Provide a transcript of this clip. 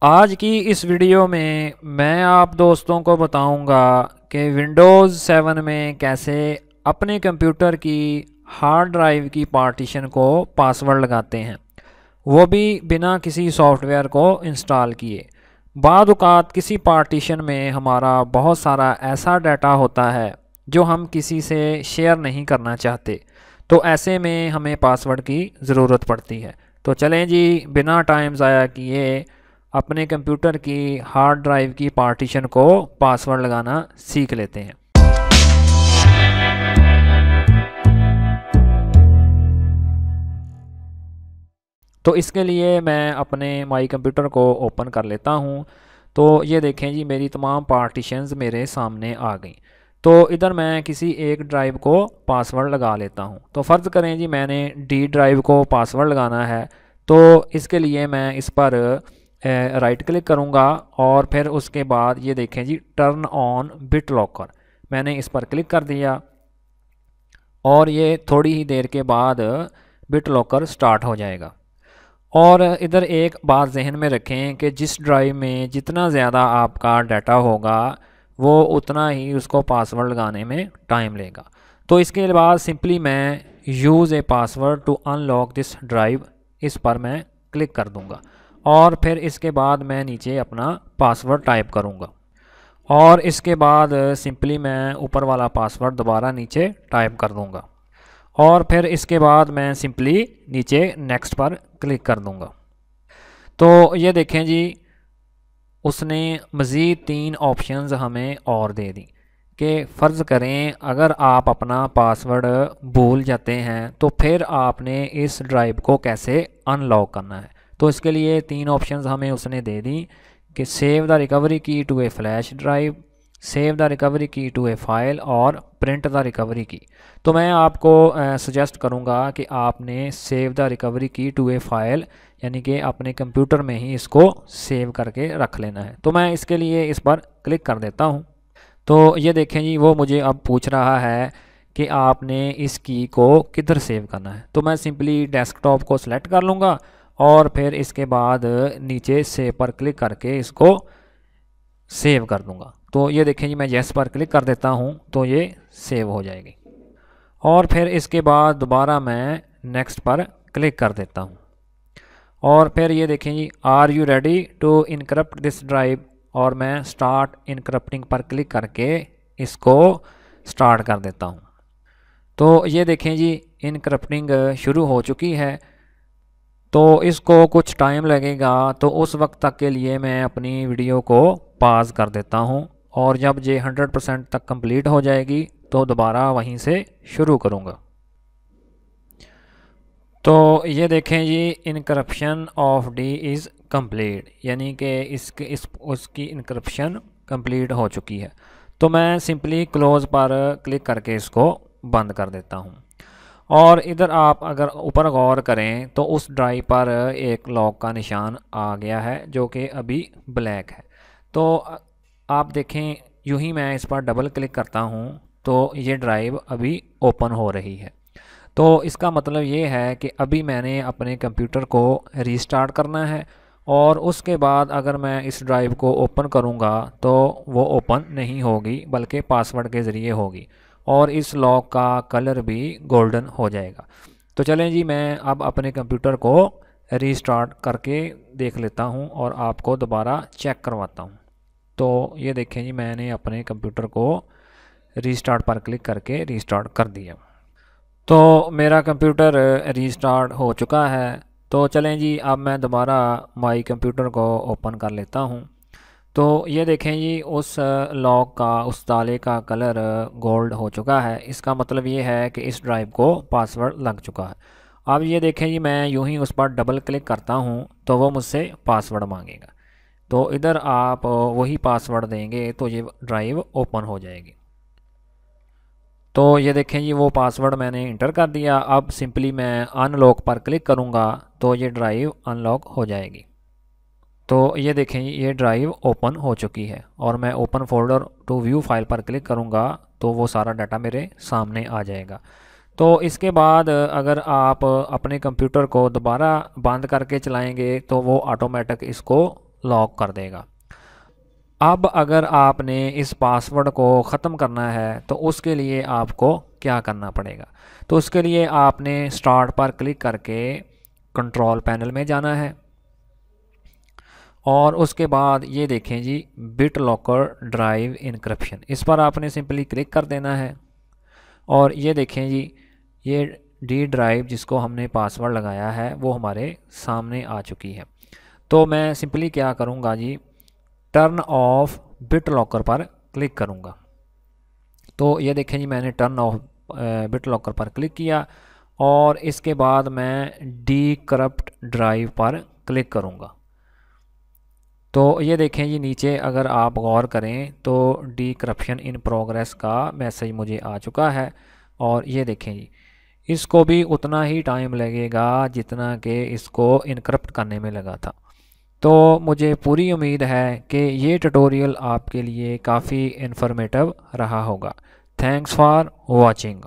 आज की इस वीडियो में मैं आप दोस्तों को बताऊंगा कि विंडोज़ 7 में कैसे अपने कंप्यूटर की हार्ड ड्राइव की पार्टीशन को पासवर्ड लगाते हैं, वो भी बिना किसी सॉफ्टवेयर को इंस्टॉल किए। बाद औक़ात किसी पार्टीशन में हमारा बहुत सारा ऐसा डाटा होता है जो हम किसी से शेयर नहीं करना चाहते, तो ऐसे में हमें पासवर्ड की ज़रूरत पड़ती है। तो चलें जी, बिना टाइम ज़ाया किए अपने कंप्यूटर की हार्ड ड्राइव की पार्टीशन को पासवर्ड लगाना सीख लेते हैं। तो इसके लिए मैं अपने माई कंप्यूटर को ओपन कर लेता हूँ। तो ये देखें जी, मेरी तमाम पार्टीशंस मेरे सामने आ गई। तो इधर मैं किसी एक ड्राइव को पासवर्ड लगा लेता हूँ। तो फ़र्ज़ करें जी मैंने डी ड्राइव को पासवर्ड लगाना है, तो इसके लिए मैं इस पर राइट क्लिक करूँगा और फिर उसके बाद ये देखें जी, टर्न ऑन बिट लॉकर, मैंने इस पर क्लिक कर दिया और ये थोड़ी ही देर के बाद बिट लॉकर स्टार्ट हो जाएगा। और इधर एक बात जहन में रखें कि जिस ड्राइव में जितना ज़्यादा आपका डाटा होगा वो उतना ही उसको पासवर्ड लगाने में टाइम लेगा। तो इसके बाद सिंपली मैं use a password to unlock this drive, इस पर मैं क्लिक कर दूंगा और फिर इसके बाद मैं नीचे अपना पासवर्ड टाइप करूंगा और इसके बाद सिंपली मैं ऊपर वाला पासवर्ड दोबारा नीचे टाइप कर दूंगा और फिर इसके बाद मैं सिंपली नीचे नेक्स्ट पर क्लिक कर दूंगा। तो ये देखें जी, उसने मज़ीद 3 ऑप्शंस हमें और दे दी कि फ़र्ज़ करें अगर आप अपना पासवर्ड भूल जाते हैं तो फिर आपने इस ड्राइव को कैसे अनलॉक करना है। तो इसके लिए 3 ऑप्शंस हमें उसने दे दी कि save the recovery key to a flash drive, save the recovery key to a file और प्रिंट द रिकवरी की। तो मैं आपको सजेस्ट करूंगा कि आपने save the recovery key to a file यानी कि अपने कंप्यूटर में ही इसको सेव करके रख लेना है। तो मैं इसके लिए इस पर क्लिक कर देता हूं। तो ये देखें जी, वो मुझे अब पूछ रहा है कि आपने इस की को किधर सेव करना है। तो मैं सिंपली डेस्कटॉप को सिलेक्ट कर लूँगा और फिर इसके बाद नीचे सेव पर क्लिक करके इसको सेव कर दूंगा। तो ये देखें जी, मैं येस पर क्लिक कर देता हूँ तो ये सेव हो जाएगी और फिर इसके बाद दोबारा मैं नेक्स्ट पर क्लिक कर देता हूँ और फिर ये देखें जी, are you ready to encrypt this drive, और मैं स्टार्ट इनक्रप्टिंग पर क्लिक करके इसको स्टार्ट कर देता हूँ। तो ये देखें जी, इनक्रप्टिंग शुरू हो चुकी है। तो इसको कुछ टाइम लगेगा, तो उस वक्त तक के लिए मैं अपनी वीडियो को पॉज कर देता हूँ और जब ये 100% तक कंप्लीट हो जाएगी तो दोबारा वहीं से शुरू करूँगा। तो ये देखें जी, encryption of D is complete, यानी कि उसकी इनक्रप्शन कंप्लीट हो चुकी है। तो मैं सिंपली क्लोज़ पर क्लिक करके इसको बंद कर देता हूँ। और इधर आप अगर ऊपर गौर करें तो उस ड्राइव पर एक लॉक का निशान आ गया है जो कि अभी ब्लैक है। तो आप देखें, यूं ही मैं इस पर डबल क्लिक करता हूं तो ये ड्राइव अभी ओपन हो रही है। तो इसका मतलब ये है कि अभी मैंने अपने कंप्यूटर को रीस्टार्ट करना है और उसके बाद अगर मैं इस ड्राइव को ओपन करूंगा तो वो ओपन नहीं होगी बल्कि पासवर्ड के ज़रिए होगी और इस लॉक का कलर भी गोल्डन हो जाएगा। तो चलें जी, मैं अब अपने कंप्यूटर को रीस्टार्ट करके देख लेता हूं और आपको दोबारा चेक करवाता हूं। तो ये देखें जी, मैंने अपने कंप्यूटर को रीस्टार्ट पर क्लिक करके रीस्टार्ट कर दिया। तो मेरा कंप्यूटर रीस्टार्ट हो चुका है। तो चलें जी, अब मैं दोबारा माई कंप्यूटर को ओपन कर लेता हूं। तो ये देखें जी, उस लॉक का, उस ताले का कलर गोल्ड हो चुका है। इसका मतलब ये है कि इस ड्राइव को पासवर्ड लग चुका है। अब ये देखें जी, मैं यूं ही उस पर डबल क्लिक करता हूं तो वो मुझसे पासवर्ड मांगेगा। तो इधर आप वही पासवर्ड देंगे तो ये ड्राइव ओपन हो जाएगी। तो ये देखें जी, वो पासवर्ड मैंने इंटर कर दिया। अब सिंपली मैं अनलॉक पर क्लिक करूँगा तो ये ड्राइव अनलॉक हो जाएगी। तो ये देखें, ये ड्राइव ओपन हो चुकी है और मैं open folder to view file पर क्लिक करूँगा तो वो सारा डाटा मेरे सामने आ जाएगा। तो इसके बाद अगर आप अपने कंप्यूटर को दोबारा बंद करके चलाएंगे तो वो ऑटोमेटिक इसको लॉक कर देगा। अब अगर आपने इस पासवर्ड को ख़त्म करना है तो उसके लिए आपको क्या करना पड़ेगा। तो उसके लिए आपने स्टार्ट पर क्लिक करके कंट्रोल पैनल में जाना है और उसके बाद ये देखें जी बिट लॉकर ड्राइव इनक्रिप्शन, इस पर आपने सिंपली क्लिक कर देना है। और ये देखें जी ये डी ड्राइव जिसको हमने पासवर्ड लगाया है वो हमारे सामने आ चुकी है। तो मैं सिंपली क्या करूँगा जी, टर्न ऑफ बिट लॉकर पर क्लिक करूँगा। तो ये देखें जी मैंने टर्न ऑफ बिट लॉकर पर क्लिक किया और इसके बाद मैं डीक्रप्ट ड्राइव पर क्लिक करूँगा। तो ये देखें जी नीचे अगर आप गौर करें तो डीक्रप्शन इन प्रोग्रेस का मैसेज मुझे आ चुका है। और ये देखें जी इसको भी उतना ही टाइम लगेगा जितना कि इसको इनक्रप्ट करने में लगा था। तो मुझे पूरी उम्मीद है कि ये ट्यूटोरियल आपके लिए काफ़ी इन्फॉर्मेटिव रहा होगा। Thanks for watching.